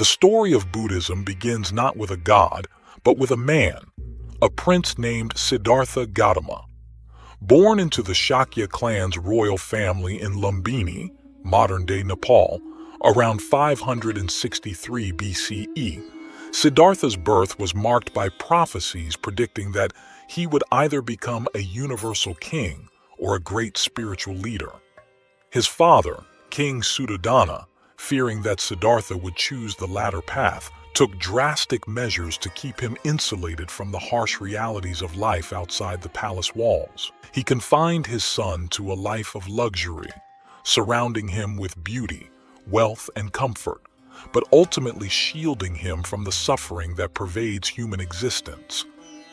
The story of Buddhism begins not with a god, but with a man, a prince named Siddhartha Gautama. Born into the Shakya clan's royal family in Lumbini, modern-day Nepal, around 563 BCE, Siddhartha's birth was marked by prophecies predicting that he would either become a universal king or a great spiritual leader. His father, King Suddhodana, fearing that Siddhartha would choose the latter path, took drastic measures to keep him insulated from the harsh realities of life outside the palace walls. He confined his son to a life of luxury, surrounding him with beauty, wealth, and comfort, but ultimately shielding him from the suffering that pervades human existence.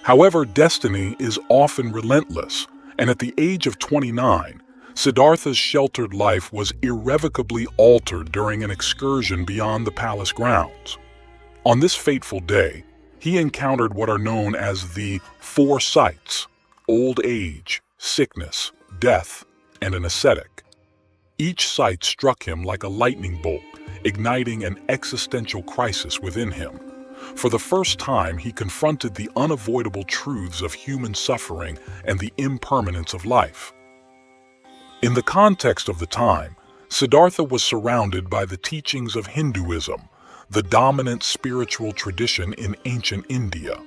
However, destiny is often relentless, and at the age of 29, Siddhartha's sheltered life was irrevocably altered during an excursion beyond the palace grounds. On this fateful day, he encountered what are known as the four sights: old age, sickness, death, and an ascetic. Each sight struck him like a lightning bolt, igniting an existential crisis within him. For the first time, he confronted the unavoidable truths of human suffering and the impermanence of life. In the context of the time, Siddhartha was surrounded by the teachings of Hinduism, the dominant spiritual tradition in ancient India.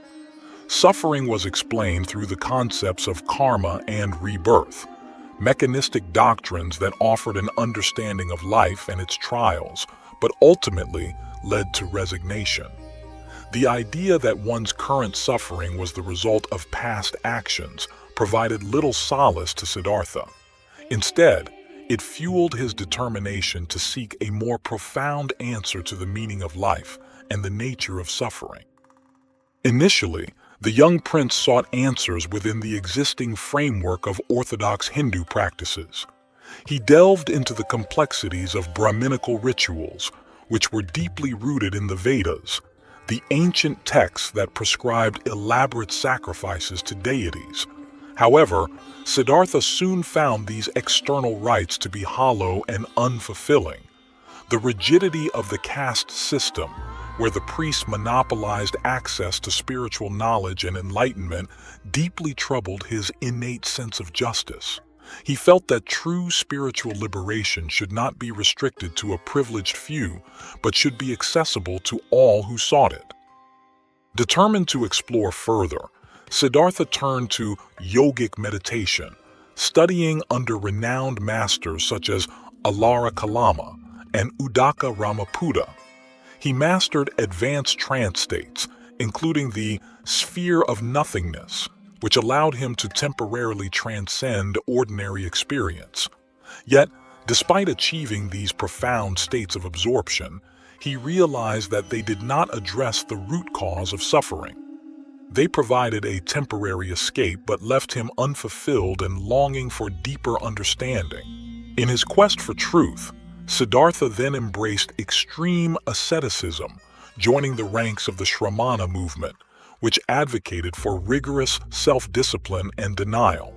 Suffering was explained through the concepts of karma and rebirth, mechanistic doctrines that offered an understanding of life and its trials, but ultimately led to resignation. The idea that one's current suffering was the result of past actions provided little solace to Siddhartha. Instead, it fueled his determination to seek a more profound answer to the meaning of life and the nature of suffering. Initially, the young prince sought answers within the existing framework of orthodox Hindu practices. He delved into the complexities of Brahminical rituals, which were deeply rooted in the Vedas, the ancient texts that prescribed elaborate sacrifices to deities. However, Siddhartha soon found these external rites to be hollow and unfulfilling. The rigidity of the caste system, where the priests monopolized access to spiritual knowledge and enlightenment, deeply troubled his innate sense of justice. He felt that true spiritual liberation should not be restricted to a privileged few, but should be accessible to all who sought it. Determined to explore further, Siddhartha turned to yogic meditation, studying under renowned masters such as Alara Kalama and Udaka Ramaputa. He mastered advanced trance states, including the sphere of nothingness, which allowed him to temporarily transcend ordinary experience. Yet, despite achieving these profound states of absorption, he realized that they did not address the root cause of suffering. They provided a temporary escape but left him unfulfilled and longing for deeper understanding. In his quest for truth, Siddhartha then embraced extreme asceticism, joining the ranks of the Shramana movement, which advocated for rigorous self-discipline and denial.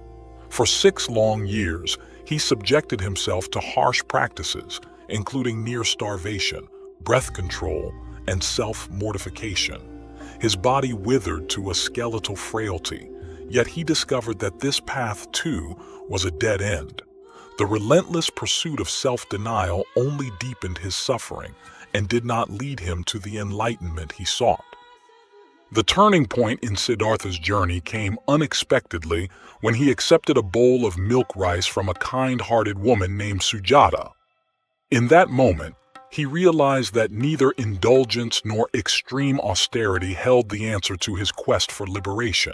For 6 long years, he subjected himself to harsh practices, including near starvation, breath control, and self-mortification. His body withered to a skeletal frailty, yet he discovered that this path, too, was a dead end. The relentless pursuit of self-denial only deepened his suffering and did not lead him to the enlightenment he sought. The turning point in Siddhartha's journey came unexpectedly when he accepted a bowl of milk rice from a kind-hearted woman named Sujata. In that moment, he realized that neither indulgence nor extreme austerity held the answer to his quest for liberation.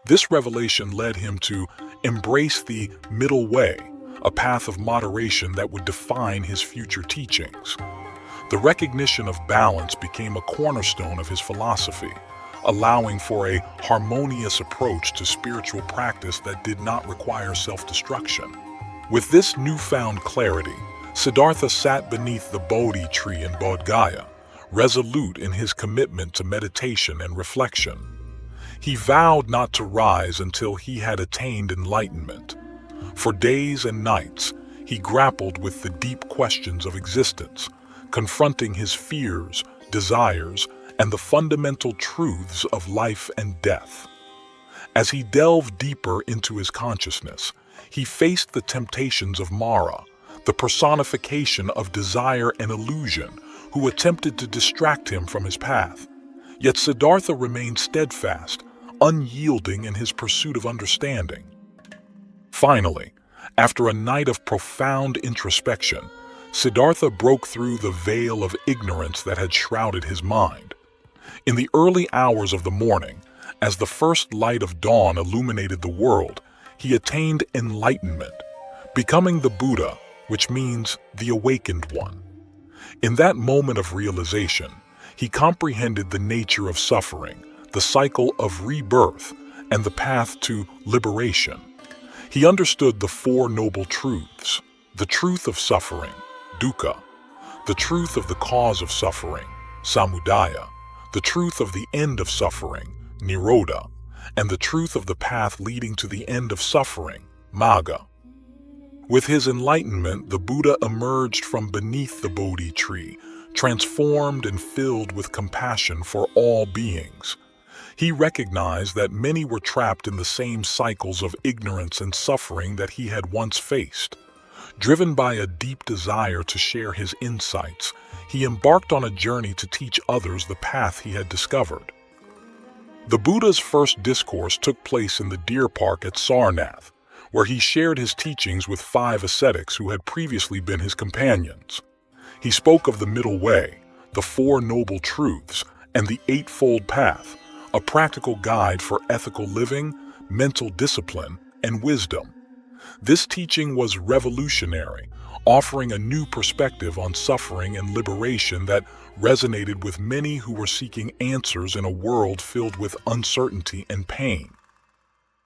This revelation led him to embrace the middle way, a path of moderation that would define his future teachings. The recognition of balance became a cornerstone of his philosophy, allowing for a harmonious approach to spiritual practice that did not require self-destruction. With this newfound clarity, Siddhartha sat beneath the Bodhi tree in Bodh Gaya, resolute in his commitment to meditation and reflection. He vowed not to rise until he had attained enlightenment. For days and nights, he grappled with the deep questions of existence, confronting his fears, desires, and the fundamental truths of life and death. As he delved deeper into his consciousness, he faced the temptations of Mara, the personification of desire and illusion, who attempted to distract him from his path. Yet Siddhartha remained steadfast, unyielding in his pursuit of understanding. Finally, after a night of profound introspection, Siddhartha broke through the veil of ignorance that had shrouded his mind. In the early hours of the morning, as the first light of dawn illuminated the world, he attained enlightenment, becoming the Buddha, which means the awakened one. In that moment of realization, he comprehended the nature of suffering, the cycle of rebirth, and the path to liberation. He understood the Four Noble Truths: the truth of suffering, dukkha; the truth of the cause of suffering, samudaya; the truth of the end of suffering, nirodha; and the truth of the path leading to the end of suffering, magga. With his enlightenment, the Buddha emerged from beneath the Bodhi tree, transformed and filled with compassion for all beings. He recognized that many were trapped in the same cycles of ignorance and suffering that he had once faced. Driven by a deep desire to share his insights, he embarked on a journey to teach others the path he had discovered. The Buddha's first discourse took place in the deer park at Sarnath, where he shared his teachings with 5 ascetics who had previously been his companions. He spoke of the middle way, the Four Noble Truths, and the Eightfold Path, a practical guide for ethical living, mental discipline, and wisdom. This teaching was revolutionary, offering a new perspective on suffering and liberation that resonated with many who were seeking answers in a world filled with uncertainty and pain.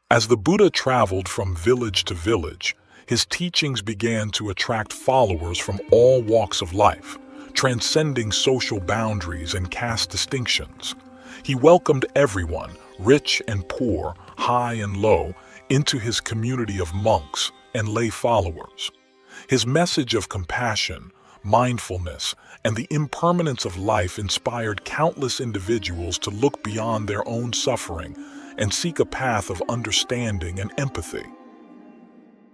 As the Buddha traveled from village to village, his teachings began to attract followers from all walks of life, transcending social boundaries and caste distinctions. He welcomed everyone, rich and poor, high and low, into his community of monks and lay followers. His message of compassion, mindfulness, and the impermanence of life inspired countless individuals to look beyond their own suffering and seek a path of understanding and empathy.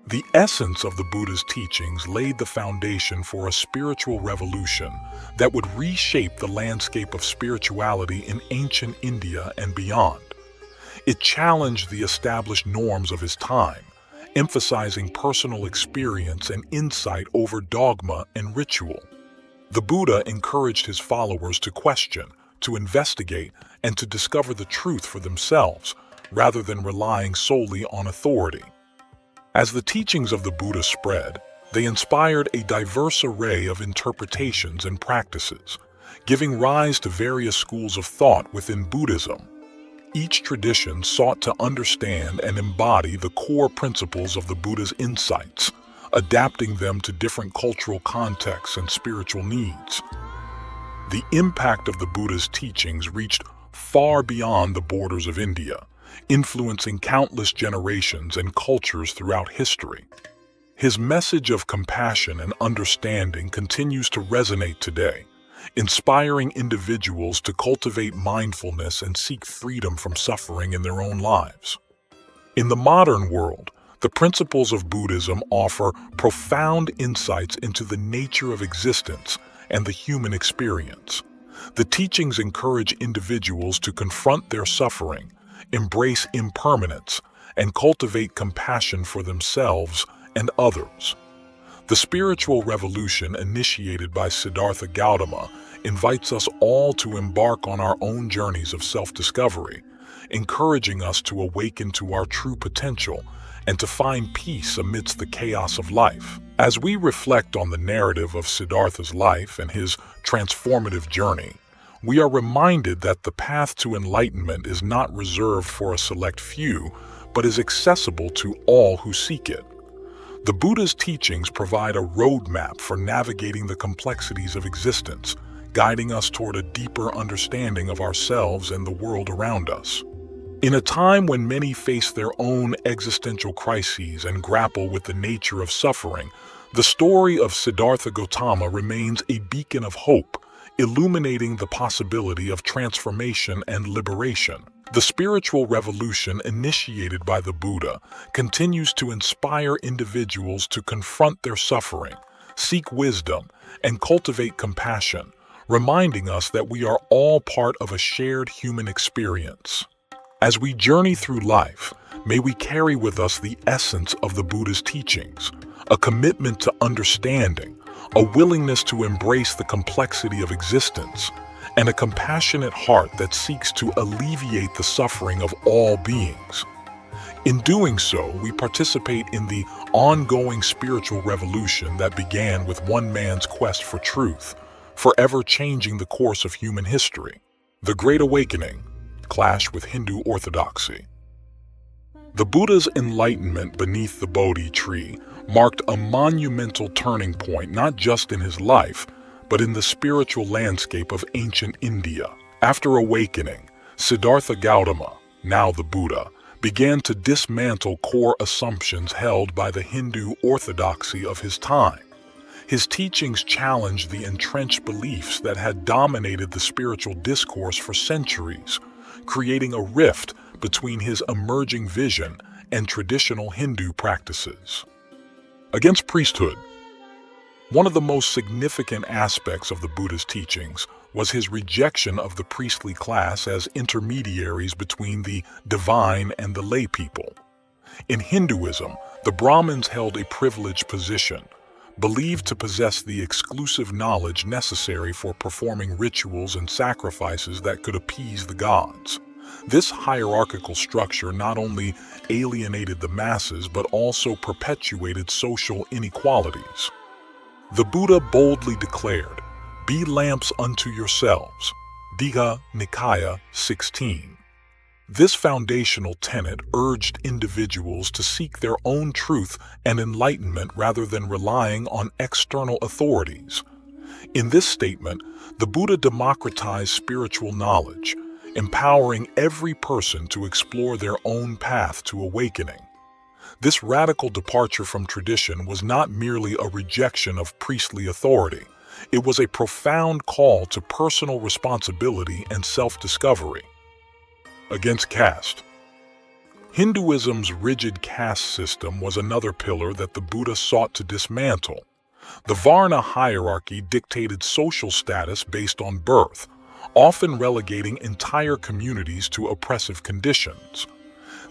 The essence of the Buddha's teachings laid the foundation for a spiritual revolution that would reshape the landscape of spirituality in ancient India and beyond. It challenged the established norms of his time, emphasizing personal experience and insight over dogma and ritual. The Buddha encouraged his followers to question, to investigate, and to discover the truth for themselves, rather than relying solely on authority. As the teachings of the Buddha spread, they inspired a diverse array of interpretations and practices, giving rise to various schools of thought within Buddhism. Each tradition sought to understand and embody the core principles of the Buddha's insights, adapting them to different cultural contexts and spiritual needs. The impact of the Buddha's teachings reached far beyond the borders of India, influencing countless generations and cultures throughout history. His message of compassion and understanding continues to resonate today, inspiring individuals to cultivate mindfulness and seek freedom from suffering in their own lives. In the modern world, the principles of Buddhism offer profound insights into the nature of existence and the human experience. The teachings encourage individuals to confront their suffering, embrace impermanence, and cultivate compassion for themselves and others. The spiritual revolution initiated by Siddhartha Gautama invites us all to embark on our own journeys of self-discovery, encouraging us to awaken to our true potential and to find peace amidst the chaos of life. As we reflect on the narrative of Siddhartha's life and his transformative journey, we are reminded that the path to enlightenment is not reserved for a select few, but is accessible to all who seek it. The Buddha's teachings provide a roadmap for navigating the complexities of existence, guiding us toward a deeper understanding of ourselves and the world around us. In a time when many face their own existential crises and grapple with the nature of suffering, the story of Siddhartha Gautama remains a beacon of hope, illuminating the possibility of transformation and liberation. The spiritual revolution initiated by the Buddha continues to inspire individuals to confront their suffering, seek wisdom, and cultivate compassion, reminding us that we are all part of a shared human experience. As we journey through life, may we carry with us the essence of the Buddha's teachings, a commitment to understanding, a willingness to embrace the complexity of existence, and a compassionate heart that seeks to alleviate the suffering of all beings. In doing so, we participate in the ongoing spiritual revolution that began with one man's quest for truth, forever changing the course of human history. The Great Awakening, clash with Hindu orthodoxy. The Buddha's enlightenment beneath the Bodhi tree marked a monumental turning point not just in his life, but in the spiritual landscape of ancient India. After awakening, Siddhartha Gautama, now the Buddha, began to dismantle core assumptions held by the Hindu orthodoxy of his time. His teachings challenged the entrenched beliefs that had dominated the spiritual discourse for centuries, creating a rift between his emerging vision and traditional Hindu practices. Against priesthood. One of the most significant aspects of the Buddha's teachings was his rejection of the priestly class as intermediaries between the divine and the lay people. In Hinduism, the Brahmins held a privileged position, believed to possess the exclusive knowledge necessary for performing rituals and sacrifices that could appease the gods. This hierarchical structure not only alienated the masses but also perpetuated social inequalities. The Buddha boldly declared, "Be lamps unto yourselves," Digha Nikaya 16. This foundational tenet urged individuals to seek their own truth and enlightenment rather than relying on external authorities. In this statement, the Buddha democratized spiritual knowledge, empowering every person to explore their own path to awakening. This radical departure from tradition was not merely a rejection of priestly authority. It was a profound call to personal responsibility and self-discovery. Against caste. Hinduism's rigid caste system was another pillar that the Buddha sought to dismantle. The Varna hierarchy dictated social status based on birth, often relegating entire communities to oppressive conditions.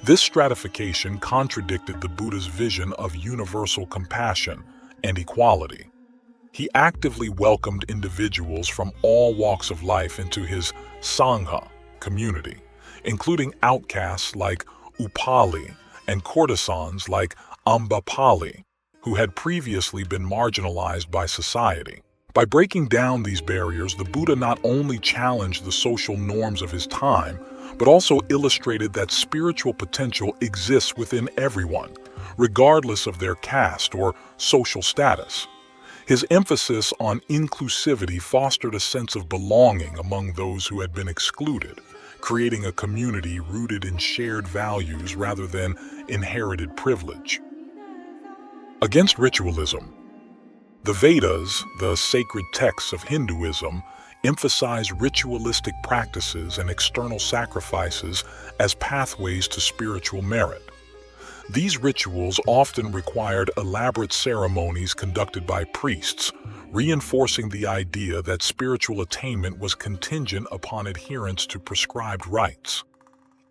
This stratification contradicted the Buddha's vision of universal compassion and equality. He actively welcomed individuals from all walks of life into his Sangha community, including outcasts like Upali and courtesans like Ambapali, who had previously been marginalized by society. By breaking down these barriers, the Buddha not only challenged the social norms of his time, but also illustrated that spiritual potential exists within everyone, regardless of their caste or social status. His emphasis on inclusivity fostered a sense of belonging among those who had been excluded, creating a community rooted in shared values rather than inherited privilege. Against ritualism. The Vedas, the sacred texts of Hinduism, emphasize ritualistic practices and external sacrifices as pathways to spiritual merit. These rituals often required elaborate ceremonies conducted by priests, reinforcing the idea that spiritual attainment was contingent upon adherence to prescribed rites.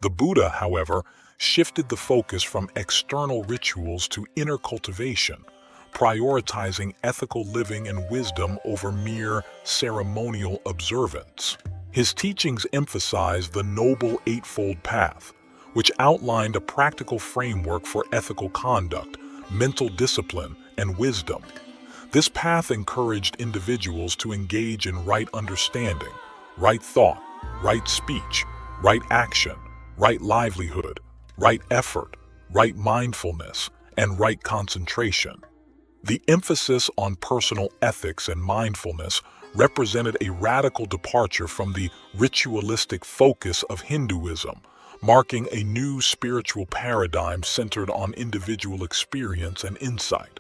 The Buddha, however, shifted the focus from external rituals to inner cultivation, prioritizing ethical living and wisdom over mere ceremonial observance. His teachings emphasized the Noble Eightfold Path, which outlined a practical framework for ethical conduct, mental discipline, and wisdom. This path encouraged individuals to engage in right understanding, right thought, right speech, right action, right livelihood, right effort, right mindfulness, and right concentration. The emphasis on personal ethics and mindfulness represented a radical departure from the ritualistic focus of Hinduism, marking a new spiritual paradigm centered on individual experience and insight.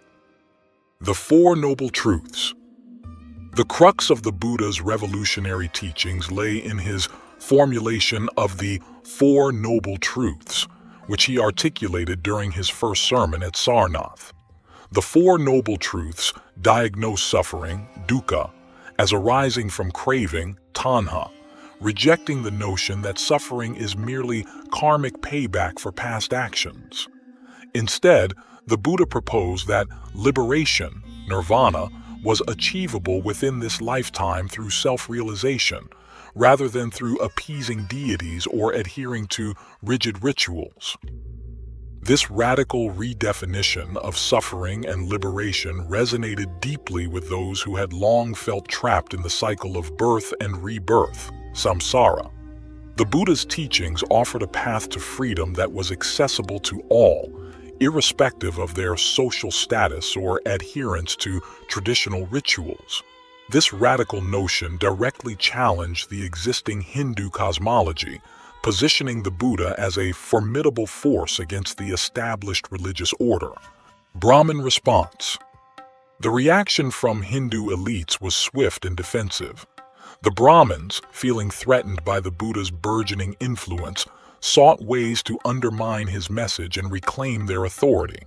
The Four Noble Truths. The crux of the Buddha's revolutionary teachings lay in his formulation of the Four Noble Truths, which he articulated during his first sermon at Sarnath. The Four Noble Truths diagnose suffering, dukkha, as arising from craving, tanha, rejecting the notion that suffering is merely karmic payback for past actions. Instead, the Buddha proposed that liberation, nirvana, was achievable within this lifetime through self-realization, rather than through appeasing deities or adhering to rigid rituals. This radical redefinition of suffering and liberation resonated deeply with those who had long felt trapped in the cycle of birth and rebirth, samsara. The Buddha's teachings offered a path to freedom that was accessible to all, irrespective of their social status or adherence to traditional rituals. This radical notion directly challenged the existing Hindu cosmology, positioning the Buddha as a formidable force against the established religious order. Brahmin response. The reaction from Hindu elites was swift and defensive. The Brahmins, feeling threatened by the Buddha's burgeoning influence, sought ways to undermine his message and reclaim their authority.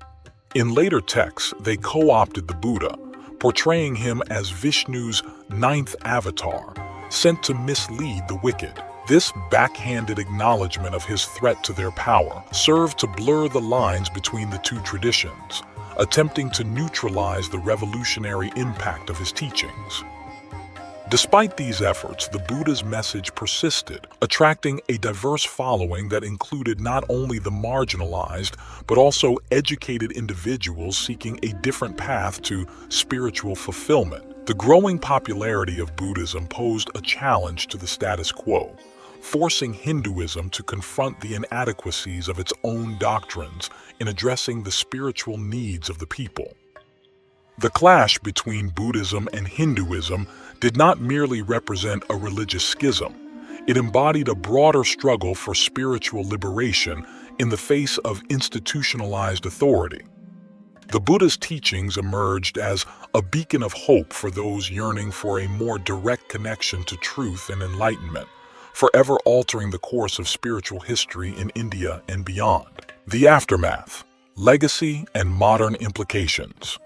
In later texts, they co-opted the Buddha, portraying him as Vishnu's ninth avatar, sent to mislead the wicked. This backhanded acknowledgement of his threat to their power served to blur the lines between the two traditions, attempting to neutralize the revolutionary impact of his teachings. Despite these efforts, the Buddha's message persisted, attracting a diverse following that included not only the marginalized, but also educated individuals seeking a different path to spiritual fulfillment. The growing popularity of Buddhism posed a challenge to the status quo, forcing Hinduism to confront the inadequacies of its own doctrines in addressing the spiritual needs of the people. The clash between Buddhism and Hinduism did not merely represent a religious schism. It embodied a broader struggle for spiritual liberation in the face of institutionalized authority. The Buddha's teachings emerged as a beacon of hope for those yearning for a more direct connection to truth and enlightenment, forever altering the course of spiritual history in India and beyond. The aftermath, legacy, and modern implications.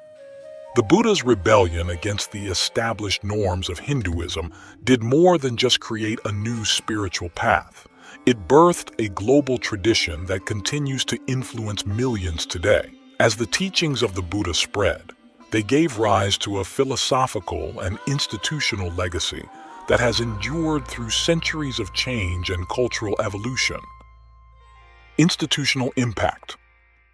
The Buddha's rebellion against the established norms of Hinduism did more than just create a new spiritual path. It birthed a global tradition that continues to influence millions today. As the teachings of the Buddha spread, they gave rise to a philosophical and institutional legacy that has endured through centuries of change and cultural evolution. Institutional impact.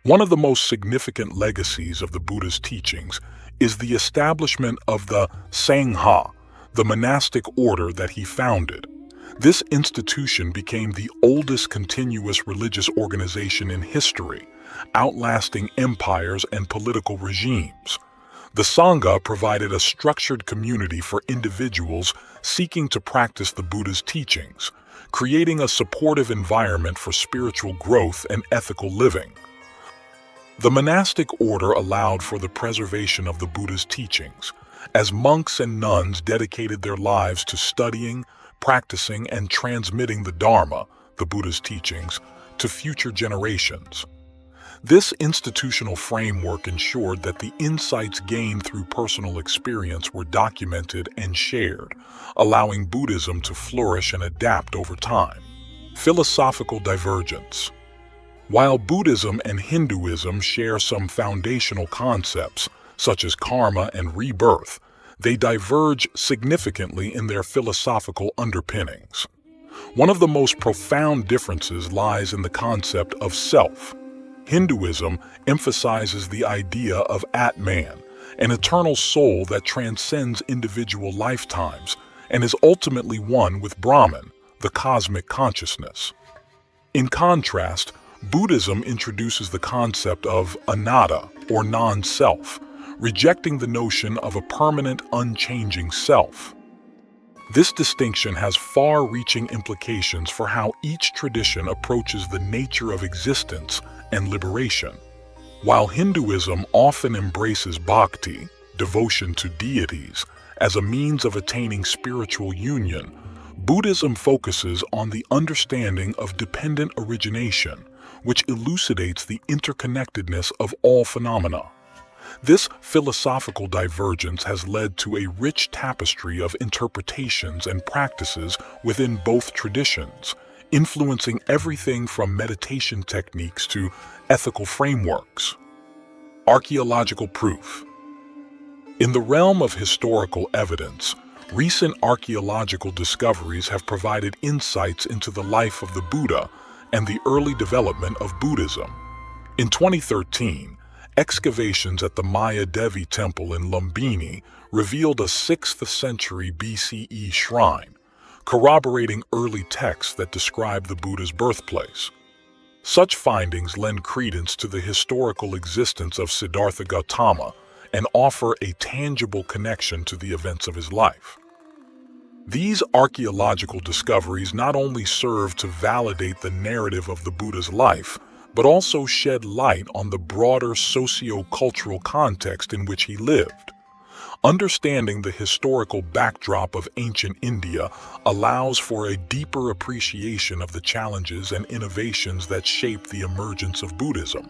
One of the most significant legacies of the Buddha's teachings is the establishment of the Sangha, the monastic order that he founded. This institution became the oldest continuous religious organization in history, outlasting empires and political regimes. The Sangha provided a structured community for individuals seeking to practice the Buddha's teachings, creating a supportive environment for spiritual growth and ethical living. The monastic order allowed for the preservation of the Buddha's teachings, as monks and nuns dedicated their lives to studying, practicing, and transmitting the Dharma, the Buddha's teachings, to future generations. This institutional framework ensured that the insights gained through personal experience were documented and shared, allowing Buddhism to flourish and adapt over time. Philosophical divergence. While Buddhism and Hinduism share some foundational concepts, such as karma and rebirth, they diverge significantly in their philosophical underpinnings. One of the most profound differences lies in the concept of self. Hinduism emphasizes the idea of Atman, an eternal soul that transcends individual lifetimes and is ultimately one with Brahman, the cosmic consciousness. In contrast, Buddhism introduces the concept of anatta, or non-self, rejecting the notion of a permanent, unchanging self. This distinction has far-reaching implications for how each tradition approaches the nature of existence and liberation. While Hinduism often embraces bhakti, devotion to deities, as a means of attaining spiritual union, Buddhism focuses on the understanding of dependent origination, which elucidates the interconnectedness of all phenomena. This philosophical divergence has led to a rich tapestry of interpretations and practices within both traditions, influencing everything from meditation techniques to ethical frameworks. Archaeological proof. In the realm of historical evidence, recent archaeological discoveries have provided insights into the life of the Buddha and the early development of Buddhism. In 2013, excavations at the Maya Devi Temple in Lumbini revealed a 6th century BCE shrine, corroborating early texts that describe the Buddha's birthplace. Such findings lend credence to the historical existence of Siddhartha Gautama and offer a tangible connection to the events of his life. These archaeological discoveries not only serve to validate the narrative of the Buddha's life, but also shed light on the broader socio-cultural context in which he lived. Understanding the historical backdrop of ancient India allows for a deeper appreciation of the challenges and innovations that shaped the emergence of Buddhism.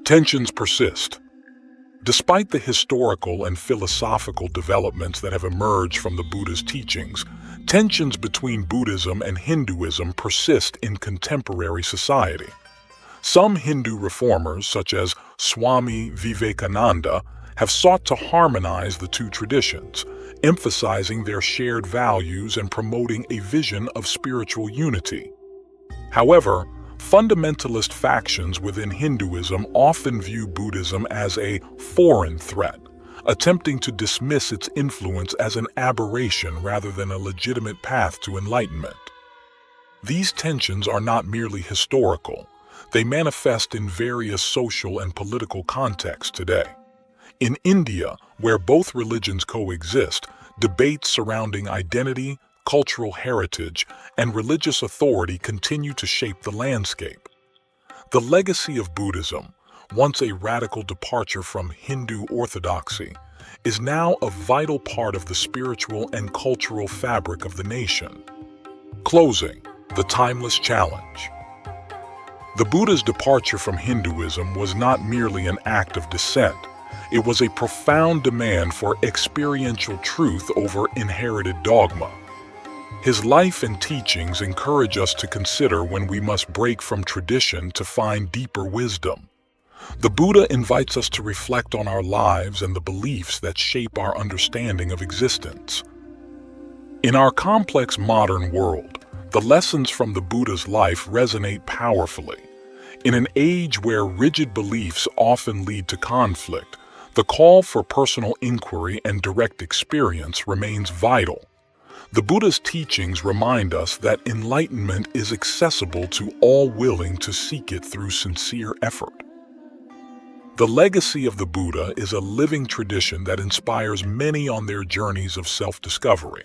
Tensions persist. Despite the historical and philosophical developments that have emerged from the Buddha's teachings, tensions between Buddhism and Hinduism persist in contemporary society. Some Hindu reformers, such as Swami Vivekananda, have sought to harmonize the two traditions, emphasizing their shared values and promoting a vision of spiritual unity. However, fundamentalist factions within Hinduism often view Buddhism as a foreign threat, attempting to dismiss its influence as an aberration rather than a legitimate path to enlightenment. These tensions are not merely historical. They manifest in various social and political contexts today. In India, where both religions coexist, debates surrounding identity, cultural heritage, and religious authority continue to shape the landscape. The legacy of Buddhism, once a radical departure from Hindu orthodoxy, is now a vital part of the spiritual and cultural fabric of the nation. Closing, the timeless challenge. The Buddha's departure from Hinduism was not merely an act of dissent. It was a profound demand for experiential truth over inherited dogma. His life and teachings encourage us to consider when we must break from tradition to find deeper wisdom. The Buddha invites us to reflect on our lives and the beliefs that shape our understanding of existence. In our complex modern world, the lessons from the Buddha's life resonate powerfully. In an age where rigid beliefs often lead to conflict, the call for personal inquiry and direct experience remains vital. The Buddha's teachings remind us that enlightenment is accessible to all willing to seek it through sincere effort. The legacy of the Buddha is a living tradition that inspires many on their journeys of self-discovery.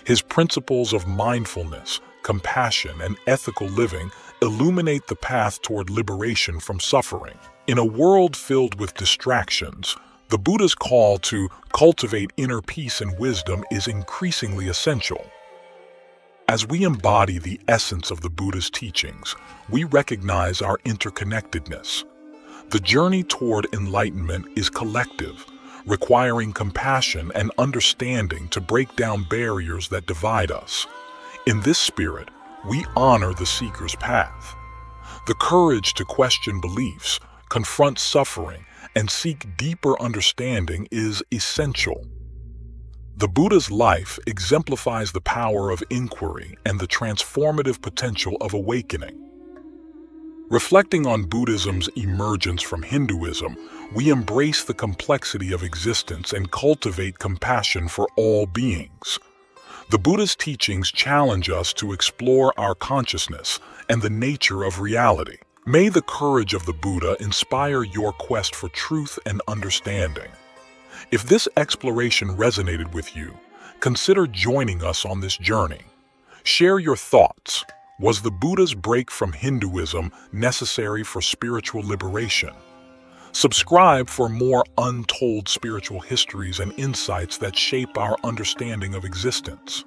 His principles of mindfulness, compassion, and ethical living illuminate the path toward liberation from suffering. In a world filled with distractions, the Buddha's call to cultivate inner peace and wisdom is increasingly essential. As we embody the essence of the Buddha's teachings, we recognize our interconnectedness. The journey toward enlightenment is collective, requiring compassion and understanding to break down barriers that divide us. In this spirit, we honor the seeker's path. The courage to question beliefs, confront suffering, and seek deeper understanding is essential. The Buddha's life exemplifies the power of inquiry and the transformative potential of awakening. Reflecting on Buddhism's emergence from Hinduism, we embrace the complexity of existence and cultivate compassion for all beings. The Buddha's teachings challenge us to explore our consciousness and the nature of reality. May the courage of the Buddha inspire your quest for truth and understanding. If this exploration resonated with you, Consider joining us on this journey. Share your thoughts. Was the Buddha's break from Hinduism necessary for spiritual liberation? Subscribe for more untold spiritual histories and insights that shape our understanding of existence.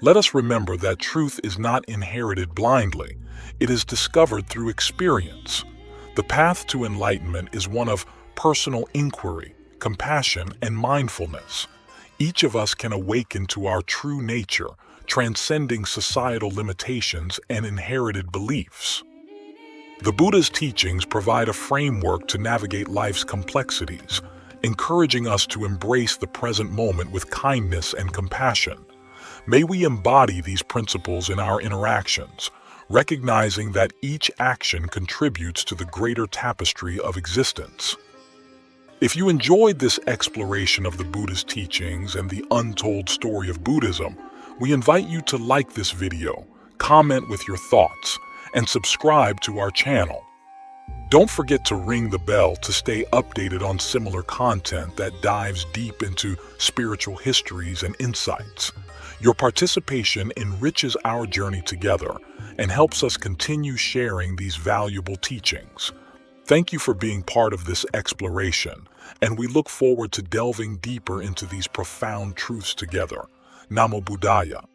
Let us remember that truth is not inherited blindly. It is discovered through experience. The path to enlightenment is one of personal inquiry, compassion, and mindfulness. Each of us can awaken to our true nature, transcending societal limitations and inherited beliefs. The Buddha's teachings provide a framework to navigate life's complexities, encouraging us to embrace the present moment with kindness and compassion. May we embody these principles in our interactions, recognizing that each action contributes to the greater tapestry of existence. If you enjoyed this exploration of the Buddha's teachings and the untold story of Buddhism, we invite you to like this video, comment with your thoughts, and subscribe to our channel. Don't forget to ring the bell to stay updated on similar content that dives deep into spiritual histories and insights. Your participation enriches our journey together and helps us continue sharing these valuable teachings. Thank you for being part of this exploration, and we look forward to delving deeper into these profound truths together. Namo Buddhaya.